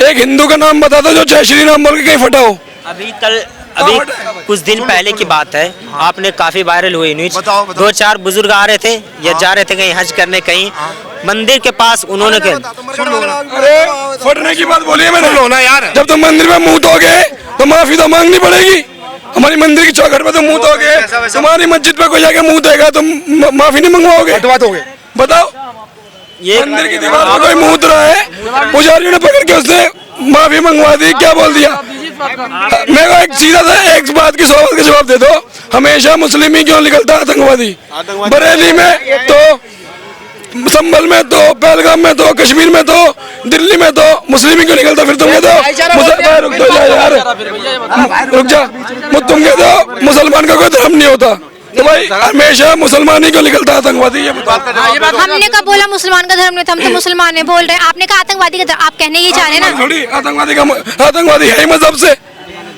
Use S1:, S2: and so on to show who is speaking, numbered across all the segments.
S1: एक हिंदू का नाम बता दो जो जय श्री राम बोल के कहीं फटा हो।
S2: अभी कुछ दिन पहले की बात है, आपने काफी वायरल हुई न्यूज। दो चार बुजुर्ग आ रहे थे या जा रहे थे कहीं हज करने, कहीं मंदिर के पास उन्होंने
S1: अरे फटने की बात बोली है मैंने ना यार। जब तुम मंदिर में मुंह धोगे तो माफी तो मांगनी पड़ेगी। हमारी मंदिर की चौखट पे तो मुंह धोगे, तुम्हारी मस्जिद पे कोई जाके मुंह धोएगा तो माफी नहीं मंगवाओगे? बताओ, ये मंदिर की दीवार पर कोई मुंह रहा है, पुजारियों ने पकड़ के उसने माफी मंगवा दी, क्या बोल दिया? मेरे को एक सीधा सा एक बात की सवाल का जवाब दे दो, हमेशा मुस्लिम ही क्यों निकलता आतंकवादी? बरेली में तो, संभल में तो, पहलगाम में तो, कश्मीर में तो, दिल्ली में तो मुस्लिम ही क्यों निकलता? फिर तुम कहते हो रुक जा, तुम कहते हो मुसलमान का कोई धर्म नहीं होता, तो भाई हमेशा मुसलमान ही क्यों निकलता आतंकवादी? ये
S3: हमने कब बोला मुसलमान का धर्म नहीं था? हम तो मुसलमान है बोल रहे हैं, आपने कहा आतंकवादी का धर्म। आप कहने ये चाह रहे हैं ना?
S1: थोड़ी आतंकवादी है ही मजहब से,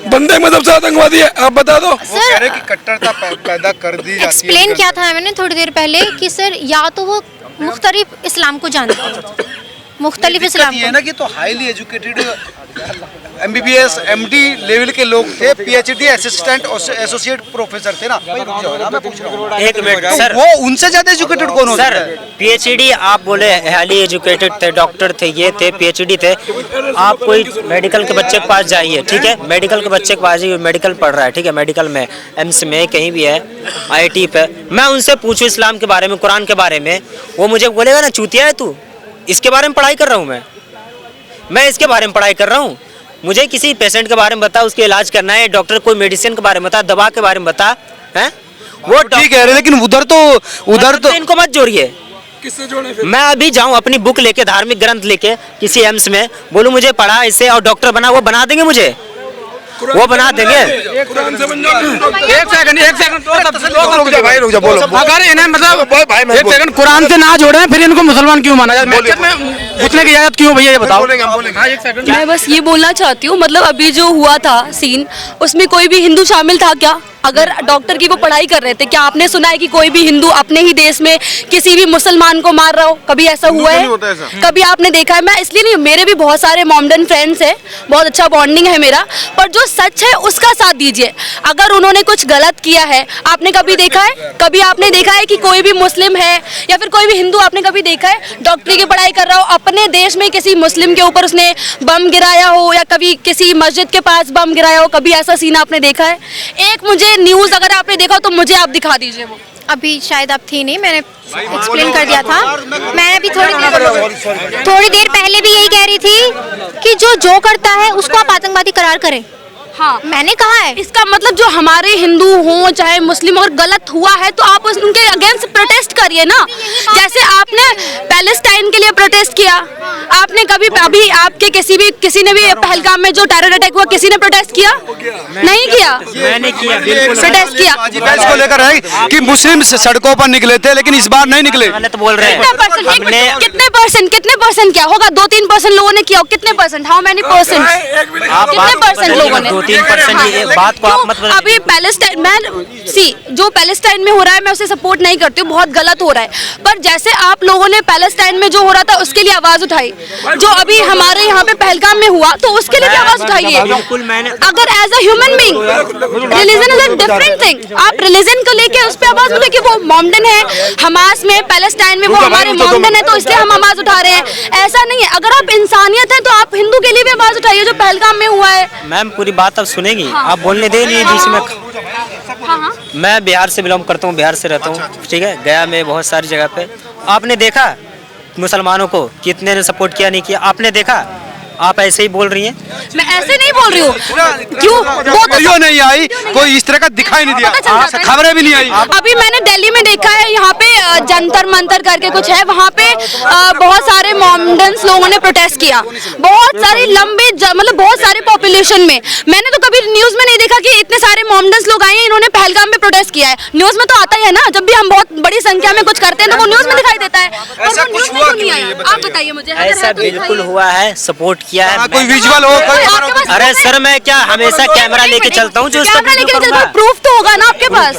S1: बंदे मजहब से आतंकवादी है। आप बता दो
S4: सर कि कट्टरता पैदा कर दी जाती है।
S3: एक्सप्लेन किया था मैंने थोड़ी देर पहले कि सर या तो वो मुख्तलिफ इस्लाम को जानते हैं, मुख्तलिफ इस्लाम
S4: ये है ना कि तो highly educated MBBS MD level के लोग थे, PhD असिस्टेंट एसोसिएट प्रोफेसर थे ना। मैं पूछ रहा हूँ,
S2: एक मिनट सर,
S4: वो उनसे ज्यादा एजुकेटेड कौन हो
S2: सर? PhD आप बोले, हाईली एजुकेटेड थे, डॉक्टर थे, ये थे, PhD थे। आप कोई मेडिकल के बच्चे के पास जाइए, ठीक है, मेडिकल के बच्चे के पास जाइए, मेडिकल पढ़ रहा है, ठीक है, मेडिकल में, एम्स में, कहीं भी है, IIT पे, मैं उनसे पूछूं इस्लाम के बारे में, कुरान के बारे में, वो मुझे बोलेगा ना चूतिया है तू, इसके बारे में पढ़ाई कर रहा हूँ मैं इसके बारे में पढ़ाई कर रहा हूँ। मुझे किसी पेशेंट के बारे में बता, उसके इलाज करना है, डॉक्टर कोई मेडिसिन के बारे में बता, दवा के बारे में बता, हैं? वो
S4: ठीक कह रहे, लेकिन उधर तो
S2: इनको मत जोड़िए।
S1: किससे जोड़े फिर?
S2: मैं अभी जाऊं अपनी बुक लेके, धार्मिक ग्रंथ लेके किसी एम्स में, बोलूं मुझे पढ़ा इससे और डॉक्टर बना, वो बना देंगे मुझे? वो बना देंगे?
S1: कुरान से बन जाओ।
S5: एक सेकंड
S4: रुक जा बोलो।
S5: अगर इन्हें मतलब एक सेकंड कुरान से ना जोड़े फिर इनको मुसलमान क्यों माना जाए? मस्जिद में घुसने की इजाजत क्यों भैया, ये बताओ।
S6: मैं बस ये बोलना चाहती हूँ, मतलब अभी जो हुआ था सीन, उसमें कोई भी हिंदू शामिल था क्या? अगर डॉक्टर की वो पढ़ाई कर रहे थे, क्या आपने सुना है कि कोई भी हिंदू अपने ही देश में किसी भी मुसलमान को मार रहा हो? कभी ऐसा हुआ है? कभी आपने देखा है? मैं इसलिए नहीं, मेरे भी बहुत सारे मॉमडन फ्रेंड्स हैं, बहुत अच्छा बॉन्डिंग है मेरा, पर जो सच है उसका साथ दीजिए। अगर उन्होंने कुछ गलत किया है, आपने कभी देखा है? कभी आपने देखा है कि कोई भी मुस्लिम है या फिर कोई भी हिंदू, आपने कभी देखा है डॉक्टरी की पढ़ाई कर रहा हो, अपने देश में किसी मुस्लिम के ऊपर उसने बम गिराया हो या कभी किसी मस्जिद के पास बम गिराया हो? कभी ऐसा सीन आपने देखा है? एक मुझे न्यूज़ अगर आपने देखा तो मुझे आप दिखा दीजिए। वो
S3: अभी शायद आप थी नहीं, मैंने एक्सप्लेन कर दिया था। मैं अभी थोड़ी देर पहले भी यही कह रही थी कि जो करता है उसको आप आतंकवादी करार करें।
S6: हाँ,
S3: मैंने कहा है।
S6: इसका मतलब जो हमारे हिंदू हों चाहे मुस्लिम, अगर गलत हुआ है तो आप उनके अगेंस्ट प्रोटेस्ट करिए ना। जैसे आपने पैलेस्टाइन के लिए प्रोटेस्ट किया, आपने कभी अभी आपके किसी ने भी पहलगाम में जो टेरर अटैक हुआ, किसी ने प्रोटेस्ट किया? नहीं किया,
S2: मैंने किया, बिल्कुल
S6: प्रोटेस्ट किया।
S4: को लेकर है कि मुस्लिम सड़कों पर निकले थे, लेकिन इस बार नहीं निकले।
S2: गलत बोल रहे हैं।
S6: कितने परसेंट क्या होगा? 2-3% लोगों ने किया, कितने परसेंट? How many percent? कितने परसेंट लोगों ने?
S2: 2-3% ये बात को आप मत बताइए।
S6: अभी पैलेस्टाइन जो पैलेस्टाइन में हो रहा है, मैं उसे सपोर्ट नहीं करती हूँ, बहुत गलत हो रहा है, पर जैसे आप लोगों ने पैलेस्टाइन में जो हो रहा था उसके लिए आवाज उठाई, जो अभी हमारे यहाँ पे पहलगाम में हुआ तो उसके लिए भी आवाज उठाइए। अगर as a human being, religion is a different thing. आप रिलीजन को लेके उस पर आवाज उठाइए कि वो मॉमडन है हमास में, पैलेस्टाइन में वो हमारे मॉमडन है तो इसलिए हम आवाज उठा रहे हैं। ऐसा नहीं है, अगर आप इंसानियत है तो आप हिंदू के लिए भी आवाज उठाइए जो पहलगाम में हुआ है।
S2: मैम पूरी बात अब सुनेंगी? आप बोलने दे नहीं बीच में। मैं बिहार से बिलोंग करता हूँ, बिहार से रहता हूँ, ठीक है, गया में बहुत सारी जगह पे। आपने देखा मुसलमानों को कितने ने सपोर्ट किया, नहीं किया? आपने देखा? आप ऐसे ही बोल रही हैं।
S6: मैं ऐसे नहीं बोल रही हूँ, क्यों? वो तो
S4: नहीं आई, कोई इस तरह का दिखाई नहीं दिया, खबरें भी नहीं आई।
S6: अभी मैंने दिल्ली में देखा है, यहाँ पे जंतर मंतर करके कुछ है, वहाँ पे बहुत सारे मॉमडन्स लोगों ने प्रोटेस्ट किया, बहुत सारी लंबे मतलब बहुत सारे पॉपुलेशन में। मैंने तो कभी न्यूज में नहीं देखा कि इतने सारे मॉमडन्स लोग आए हैं, इन्होंने पहलगाम में प्रोटेस्ट किया है। न्यूज में तो आता ही है ना, जब भी हम बहुत बड़ी संख्या में कुछ करते हैं तो वो न्यूज में दिखाई देता है, पर वो न्यूज में तो नहीं आया। आप बताइए मुझे।
S2: ऐसा बिल्कुल हुआ है, सपोर्ट किया है।
S4: कोई विजुअल हो
S2: अरे सर मैं क्या हमेशा कैमरा लेके चलता हूँ जो उसका
S6: कैमरा लेके
S2: वीडियो
S6: चलते
S2: करूंगा।
S6: प्रूफ तो होगा ना आपके पास,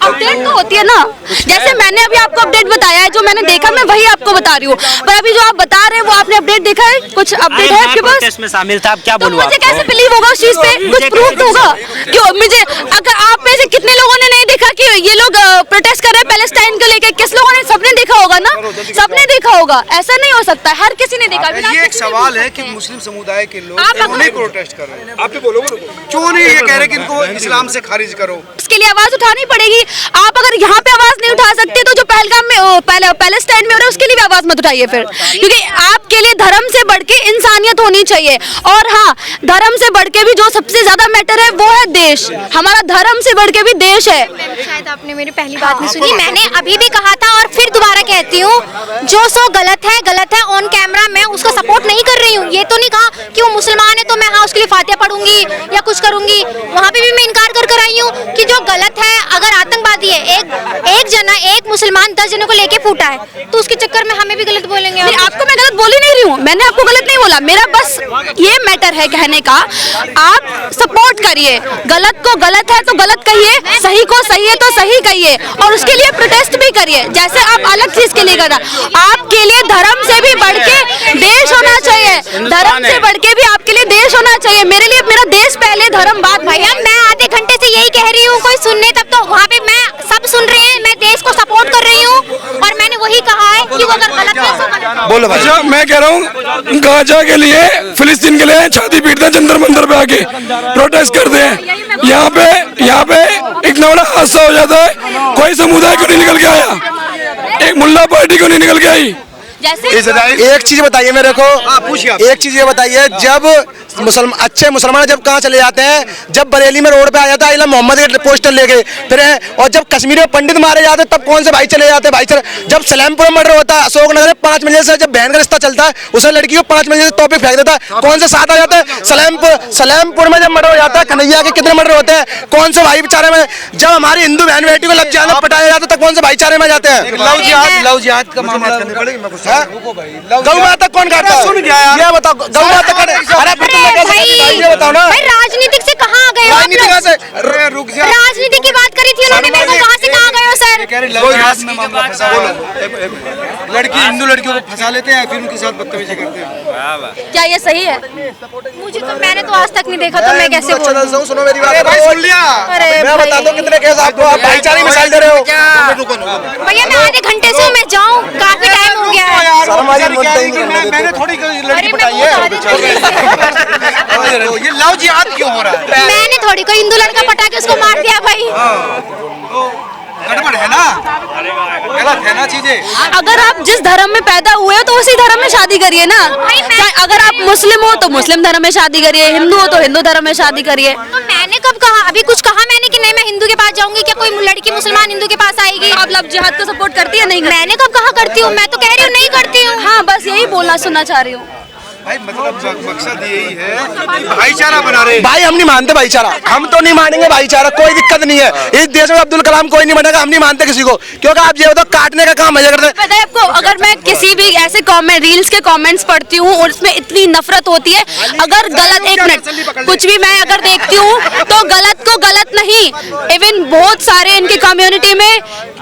S6: अपडेट तो होती है ना। जैसे मैंने अभी आपको अपडेट बताया है, जो मैंने देखा मैं वही आपको बता रही हूँ, पर अभी जो आप बता रहे हैं वो आपने अपडेट देखा है? कुछ अपडेट है आपके पास?
S2: प्रोटेस्ट में शामिल था, अब क्या
S6: तो
S2: बोलूँ
S6: मुझे
S2: आपको?
S6: कैसे बिलीव होगा उस चीज पे? कुछ प्रूफ तो होगा। क्यों मुझे, अगर आप में से कितने लोगों ने नहीं देखा कि ये लोग प्रोटेस्ट कर रहे हैं पैलेस्टाइन को लेके? किस लोगों ने? सबने देखा होगा ना, सबने देखा होगा। ऐसा नहीं हो सकता, हर किसी ने देखा।
S4: ये एक सवाल है कि मुस्लिम समुदाय के लोग
S6: आप
S4: क्यों नहीं प्रोटेस्ट कर रहे हैं? आप भी बोलो, क्यों नहीं ये कह रहे कि इनको इस्लाम से खारिज करो?
S6: इसके लिए आवाज उठानी पड़ेगी। आप अगर यहाँ पे आवाज नहीं उठा सकते तो जो पहलगाम में पैलेस्टाइन में हो रहा है उसके लिए भी आवाज मत उठाइए फिर, क्योंकि आपके लिए धर्म से बढ़ के इंसानियत होनी चाहिए। और हाँ, धर्म से बढ़ के भी जो सबसे ज्यादा मैटर है वो है देश। हमारा धर्म से बढ़ के भी देश है।
S3: शायद आपने मेरी पहली बात नहीं सुनी। मैंने अभी भी कहा था और फिर दोबारा कहती हूँ, जो सो गलत है ऑन कैमरा। मैं उसको सपोर्ट नहीं कर रही हूँ। ये तो नहीं कहा कि वो मुसलमान है तो मैं हाँ उसके लिए फातिहा पढ़ूंगी या कुछ करूंगी। वहाँ पे भी मैं इनकार कर आई हूँ कि जो गलत है, अगर आतंकवादी है, एक जना, एक मुसलमान 10 जनों को लेके फूटा है तो उसके चक्कर में हमें भी गलत बोलेंगे।
S6: नहीं, आपको मैं गलत बोल ही नहीं रही हूँ, मैंने आपको गलत नहीं बोला। मेरा बस ये मैटर है कहने का, आप सपोर्ट करिए। गलत को गलत है तो गलत कहिए, सही को सही है तो सही कहिए, और उसके लिए प्रोटेस्ट भी करिए। जैसे आप अलग चीज के लिए कर रहा, आपके लिए धर्म से भी बढ़ के देश होना चाहिए। धर्म से बढ़ के भी आपके लिए देश होना चाहिए। मेरे लिए मेरा देश पहले, धर्म बाद।
S3: भैया मैं आधे घंटे से यही कह रही हूँ, कोई सुनने तब तो वहाँ पे मैं सब सुन रहे हैं। मैं देश को सपोर्ट कर रही हूँ और मैंने वही कहा है कि वो अगर गलत है तो गलत है।
S4: बोलो भाई।
S1: अच्छा मैं कह रहा हूँ गाजा के लिए, फिलिस्तीन के लिए छाती पीटते हैं, जंतर मंतर पे आके प्रोटेस्ट करते हैं। यहाँ पे इतना बड़ा हादसा हो जाता है, कोई समुदाय क्यों नहीं निकल के आया? एक मुल्ला पार्टी क्यों नहीं निकल के आई?
S6: जैसे
S7: एक चीज बताइए मेरे को, एक चीज ये बताइए, जब अच्छे मुसलमान जब कहाँ चले जाते हैं? जब बरेली में रोड पे आ जाता है मोहम्मद के पोस्टर लेके फिर है, और जब कश्मीर में पंडित मारे जाते हैं तब कौन से भाई चले जाते हैं? भाई चले, जब सलेमपुर में मर्डर होता है, अशोक नगर 5 मंजिल से जब बहन का रिश्ता चलता है, उसे लड़की को 5 मंजिल से टॉपिक फेंक देता है, कौन से साथ आ जाता है? सलेमपुर में जब मर्डर हो जाता है, कन्हैया के कितने मर्डर होते हैं? कौन से भाई बेचारे में? जब हमारी हिंदू बहन बेटी को लब जाना पटाया जाता है तब कौन से भाईचारे में जाते हैं?
S4: लव जिहाद का मामला
S7: गौ माता कौन काटता है? ये बताओ, गौ माता काटे? अरे ये बताओ ना,
S3: भाई राजनीतिक से कहाँ आ गए हो आप
S7: राजनीति
S3: लोग?
S7: कहाँ से?
S4: रुक जा।
S3: राजनीति की बात करी थी उन्होंने मेरे को, कहाँ से कहाँ गए हो सर?
S4: कह रहे लव जिहाद में मामला फंसा है। लड़की हिंदू लड़कियों को फंसा लेते हैं फिर उनके साथ बदतमीजी करते हैं।
S6: क्या ये सही है?
S3: मुझे तो, मैंने तो आज तक नहीं देखा तो मैं कैसे
S7: अच्छा
S3: बोलूं?
S7: दस सुनो मेरी बात।
S4: अरे भाई सुन लिया।
S3: अरे
S7: मैं बता दूं कितने केस आपको, आप भाईचारे मिसाल दे रहे हो।
S3: भैया मैं आधे घंटे से हूँ, मैं जाऊँ? काफी टाइम हो गया है।
S4: मैंने थोड़ी लड़की
S3: अरे
S4: पटाई
S3: मैं
S4: है।
S3: आधे घंटे से-
S4: ये लव जिहाद क्यों हो रहा है?
S3: मैंने थोड़ी कोई हिंदू लड़का पटा के उसको मार दिया भाई।
S4: गड़बड़ है ना, गलत है ना चीजें।
S6: अगर आप जिस धर्म में पैदा हुए हो तो उसी धर्म में शादी करिए ना। चाहे अगर आप मुस्लिम हो तो मुस्लिम धर्म में शादी करिए, हिंदू हो तो हिंदू धर्म में शादी करिए।
S3: तो मैंने कब कहा? अभी कुछ कहा मैंने कि नहीं मैं हिंदू के पास जाऊंगी? क्या कोई लड़की मुसलमान हिंदू के पास आएगी?
S6: आप लव जिहाद को सपोर्ट करती है नहीं?
S3: मैंने कब कहा करती हूँ? मैं तो कह रही हूँ नहीं करती हूँ।
S6: हाँ, बस यही बोलना सुनना चाह रही हूँ।
S4: भाई मतलब मकसद यही है कि भाईचारा बना रहे।
S7: भाई हम नहीं मानते भाईचारा, हम तो नहीं मानेंगे भाईचारा, कोई दिक्कत नहीं है। इस देश में अब्दुल कलाम कोई नहीं बनेगा, हम नहीं मानते किसी को, क्योंकि आप ये बताओ काटने का काम मजा करते हैं।
S6: पता है आपको, अगर मैं किसी भी ऐसे कमेंट, रील्स के कमेंट्स पढ़ती हूँ और उसमें इतनी नफरत होती है, अगर गलत, एक मिनट, कुछ भी मैं अगर देखती हूँ तो गलत को गलत नहीं, इवन बहुत सारे इनकी कम्युनिटी में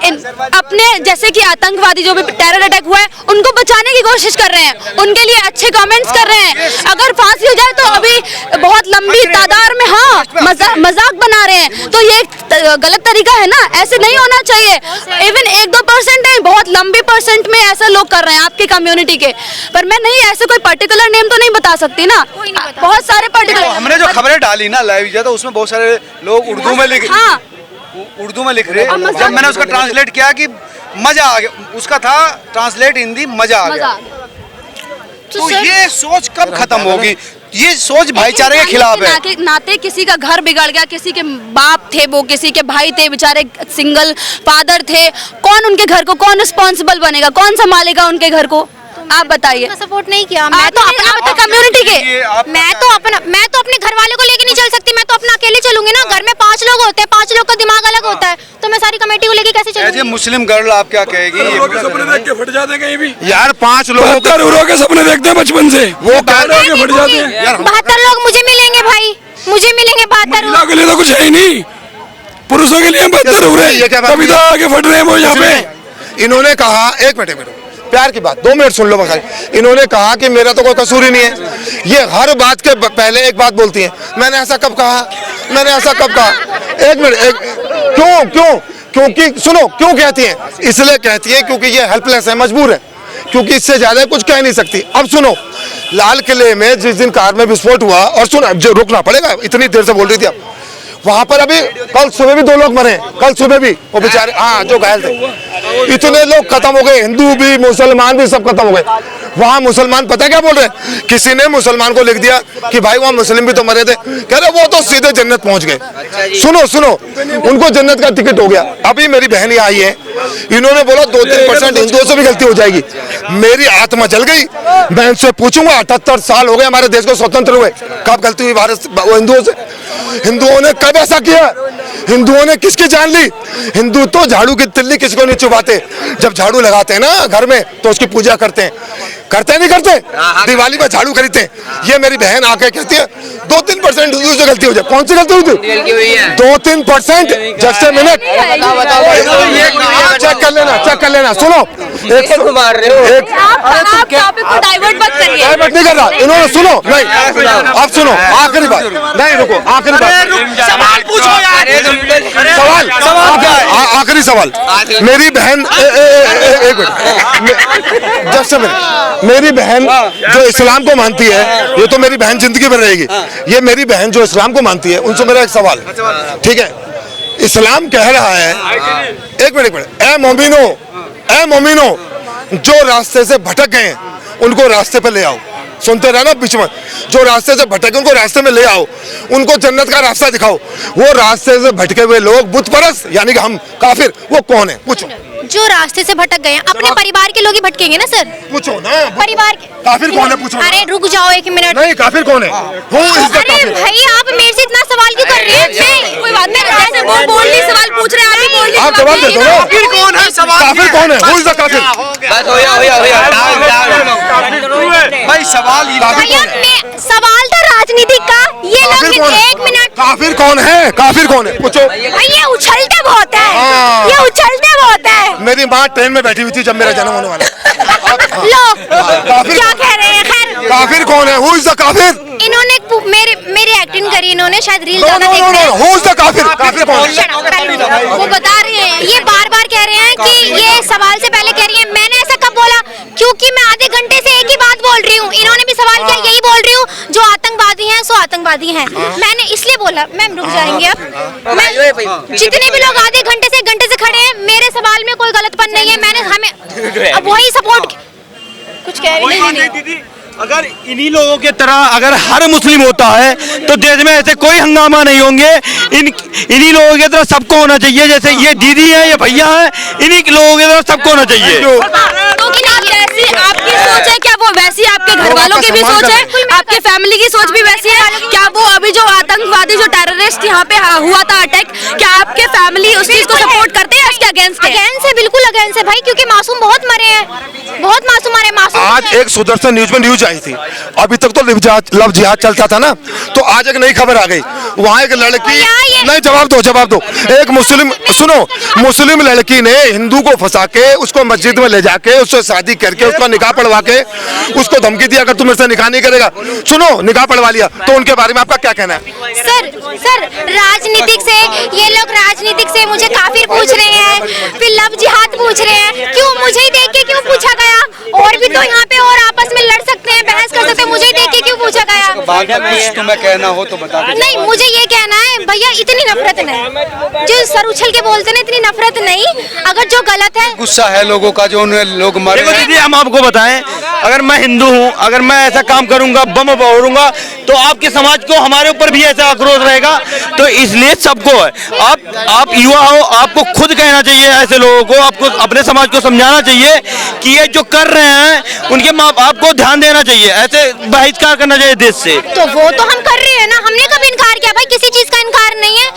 S6: अपने जैसे कि आतंकवादी जो भी टेरर अटैक हुआ है उनको बचाने की कोशिश कर रहे हैं, उनके लिए अच्छे कमेंट्स कर रहे हैं। अगर फांसी हो जाए तो अभी बहुत लंबी तादाद में हाँ मजाक बना रहे हैं, तो ये एक गलत तरीका है ना, ऐसे नहीं होना चाहिए। इवन 1-2% है, बहुत लंबी परसेंट में ऐसा लोग कर रहे हैं आपकी कम्युनिटी के, पर मैं नहीं ऐसे कोई पर्टिकुलर नेम तो नहीं बता सकती ना, बहुत सारे पर्टिकुलर।
S4: हमने जो खबरें डाली ना लाइव किया तो उसमें बहुत सारे लोग उर्दू में लिख,
S6: हाँ
S4: उर्दू में लिख रहे। जब मैंने उसका ट्रांसलेट किया कि मजा आ गया, उसका था ट्रांसलेट हिंदी मजा आ गया। तो ये सोच कब खत्म होगी? ये सोच भाईचारे के खिलाफ है।
S6: नाते किसी का घर बिगड़ गया, किसी के बाप थे वो, किसी के भाई थे बेचारे, सिंगल फादर थे, कौन उनके घर को कौन रिस्पॉन्सिबल बनेगा, कौन संभालेगा उनके घर को? आप बताइए।
S3: सपोर्ट नहीं किया
S6: मैं तो अपने कम्युनिटी के,
S3: मैं तो अपने घर वाले को लेके नहीं चल सकती? मैं तो अपना अकेले चलूंगी ना, घर में 5 लोग होते हैं, 5 लोग का दिमाग अलग होता है, तो मैं सारी कमेटी को लेके कैसे चलूंगी?
S4: मुस्लिम गर्ल आप क्या कहेगी?
S1: सपने देख के फट जाते हैं कहीं भी
S7: यार 5 लोगों
S1: 72 के सपने देखते हैं बचपन से, वो
S3: मैं
S1: के
S3: भी
S1: फट जाते
S3: दूंगी।
S1: हैं।
S3: 72 लोग मुझे मिलेंगे भाई, मुझे मिलेंगे 72।
S1: महिला के लिए तो कुछ है ही नहीं, पुरुषों के लिए 72 हो रहे हैं, तभी तो आगे फट रहे हैं वो यहाँ पे।
S7: इन्होंने कहा, एक मिनट प्यार की बात 2 मिनट सुन लो बखाई। इन्होंने कहा कि मेरा तो कोई कसूर ही नहीं है। ये हर बात के पहले एक बात बोलती है, मैंने ऐसा कब कहा, मैंने ऐसा कब कहा। एक मिनट, क्यों क्योंकि सुनो क्यों कहती है, इसलिए कहती है क्योंकि ये हेल्पलेस है, मजबूर है, क्योंकि इससे ज्यादा कुछ कह नहीं सकती। अब सुनो, लाल किले में जिस दिन कार में विस्फोट हुआ, और सुनो जो रुकना पड़ेगा, इतनी देर से बोल रही थी आप, वहां पर अभी कल सुबह भी 2 लोग मरे, कल सुबह भी वो बेचारे, हाँ जो घायल थे। इतने लोग खत्म हो गए, हिंदू भी मुसलमान भी सब खत्म हो गए। वहां मुसलमान पता क्या बोल रहे हैं, किसी ने मुसलमान को लिख दिया कि भाई वहां मुस्लिम भी तो मरे थे, कह रहे वो तो सीधे जन्नत पहुंच गए। सुनो उनको जन्नत का टिकट हो गया। अभी मेरी बहन यहाँ आई है, इन्होंने बोला 2-3% हिंदुओं से भी गलती हो जाएगी। मेरी आत्मा जल गई, मैं इनसे पूछूंगा 78 साल हो गए हमारे देश को स्वतंत्र हुए, कब गलती हुई भारत हिंदुओं से? हिंदुओं ने कब ऐसा किया? हिंदुओं ने किसकी जान ली? हिंदू तो झाड़ू की तिल्ली किसको नहीं चुभाते, जब झाड़ू लगाते हैं ना घर में तो उसकी पूजा करते हैं, नहीं करते? दिवाली में झाड़ू खरीदते हैं। ये मेरी बहन आके कहती है 2-3% हिंदू से गलती हो जाए। कौन सी गलती हुई थी? 2-3%। जस्ट ए मिनट, चेक कर लेना। सुनो,
S6: डाइवर्ट मत करिए।
S7: डाइवर्ट नहीं कर रहा, इन्होंने सुनो, नहीं अब सुनो, आखिरी बात, नहीं रुको, आखिरी बात,
S5: सवाल पूछो यार।
S7: आखिरी सवाल। मेरी बहन, एक मिनट, जस्ट ए मिनट, मेरी बहन जो इस्लाम को मानती है, ये तो मेरी बहन जिंदगी भर रहेगी, ये मेरी बहन जो इस्लाम को मानती है, उनसे मेरा एक सवाल, ठीक है? इस्लाम कह रहा है, एक मिनट, ए मोमिनो, जो रास्ते से भटक गए उनको रास्ते पे ले आओ। सुनते रहना बीच में, जो रास्ते से भटके उनको रास्ते में ले आओ, उनको जन्नत का रास्ता दिखाओ। वो रास्ते से भटके हुए लोग बुत परस्त, यानी कि हम काफिर, वो कौन है? पूछो।
S3: जो रास्ते से भटक गए हैं, अपने परिवार के लोग ही भटकेंगे ना सर?
S7: पूछो ना,
S3: परिवार के
S7: काफिर कौन है? पूछो।
S3: अरे रुक जाओ 1 मिनट।
S7: नहीं, काफिर कौन है?
S3: अरे भाई आप मेरे से इतना सवाल क्यों कर रहे हैं?
S6: कोई बात नहीं, जैसे वो बोल नहीं सवाल पूछ रहे हैं, आप भी बोल नहीं
S7: आप जवाब दे दो ना। काफिर कौन है? काफिर कौन है? Who is the काफिर?
S4: भाई सवाल
S3: भैया सवाल था राजनीतिक का, ये लोग 1 मिनट।
S7: काफिर कौन है? काफिर कौन है? पूछो।
S3: भाई ये उछलते बहुत है, ये उछलते बहुत है।
S7: मेरी माँ ट्रेन में बैठी हुई थी जब मेरा जन्म होने वाला।
S3: लो
S7: काफिर
S3: क्या कह रहे हैं? खैर
S7: काफिर कौन है? Who is the काफिर?
S3: इन्होंने मेरी एक्टिंग करी, इन्होंने शायद रील
S7: No,
S3: ज्यादा
S7: no,
S3: देख
S7: no,
S3: रहे
S7: no.
S3: हैं।
S7: Who is the काफिर? काफिर कौन है?
S3: Shut up, वो बता रहे हैं, ये बार-बार कह रहे हैं कि ये सवाल से पहले कह रही है। मैंने ऐसा कब बोला? क्योंकि मैं आधे घंटे से एक ही बात बोल रही हूँ, इन्होंने भी सवाल किया, यही बोल रही हूँ, जो आतंकवादी हैं सो आतंकवादी हैं। मैंने इसलिए बोला। मैम रुक जाएंगे अब। मैं जितने भी लोग आधे घंटे से 1 घंटे से खड़े हैं, मेरे सवाल में कोई गलतपन नहीं है। मैंने हमें अब वही सपोर्ट कुछ कह रही है।
S5: अगर इन्हीं लोगों के तरह अगर हर मुस्लिम होता है तो देश में ऐसे कोई हंगामा नहीं होंगे। इन्हीं लोगों की तरह सबको होना चाहिए, जैसे ये दीदी है, ये भैया है, इन्हीं लोगों की तरह सबको होना चाहिए।
S6: आपकी सोच है क्या वो वैसी? आपके घर वालों की भी सोच है? आपके फैमिली की सोच भी वैसी है क्या? वो अभी जो आतंकवादी जो टेररिस्ट यहाँ पे हुआ था अटैक, क्या आपके फैमिली उस चीज को सपोर्ट करते हैं? इसके अगेंस्ट है?
S3: बिल्कुल अगेंस्ट है भाई, क्योंकि मासूम बहुत मरे हैं, बहुत मासूम मरे। मासूम
S7: आज एक सुदर्शन न्यूज में न्यूज आई थी, अभी तक तो लव जिहाद चलता था ना, तो आज एक नई खबर आ गई। वहाँ एक लड़की, नहीं जवाब दो, एक मुस्लिम, सुनो, मुस्लिम लड़की ने हिंदू को फंसा के उसको मस्जिद में ले जाके उससे शादी करके उसका निकाह पढ़वा के उसको धमकी दिया, अगर तुम मेरे से निकाह नहीं करेगा, सुनो निकाह पढ़वा लिया, तो उनके बारे में आपका क्या कहना है?
S3: सर राजनीतिक से, ये लोग राजनीतिक से मुझे काफिर पूछ रहे हैं, फिर लव जिहाद पूछ रहे हैं। क्यों मुझे ही देख के क्यों पूछा गया? और भी तो यहाँ पे और आपस में लड़ सकते हैं, बहस कर सकते हैं, मुझे ही देख के क्यों पूछा गया?
S4: कुछ तुम्हें कहना हो तो बता दो।
S3: नहीं, मुझे ये कहना है भैया, इतनी नफरत नहीं, जो सर उछल के बोलते ना, इतनी नफरत नहीं। अगर जो गलत है,
S4: गुस्सा है लोगों का, जो उन्हें लोग मरे।
S5: देखो दीदी, हम आपको बताएं, अगर मैं हिंदू हूं, अगर मैं ऐसा काम करूंगा, बम फोड़ूंगा, तो आपके समाज को, हमारे ऊपर भी ऐसा आक्रोश रहेगा। तो इसलिए सबको है, आप युवा हो, आपको खुद कहना चाहिए ऐसे लोगों को, आपको अपने समाज को समझाना चाहिए कि ये जो कर रहे हैं उनके माँ बाप को ध्यान देना चाहिए, ऐसे बहिष्कार करना चाहिए देश से।
S3: तो वो तो हम कर रहे हैं ना, हमने कब इनकार किया? है भाई, किसी चीज का इनकार नहीं है।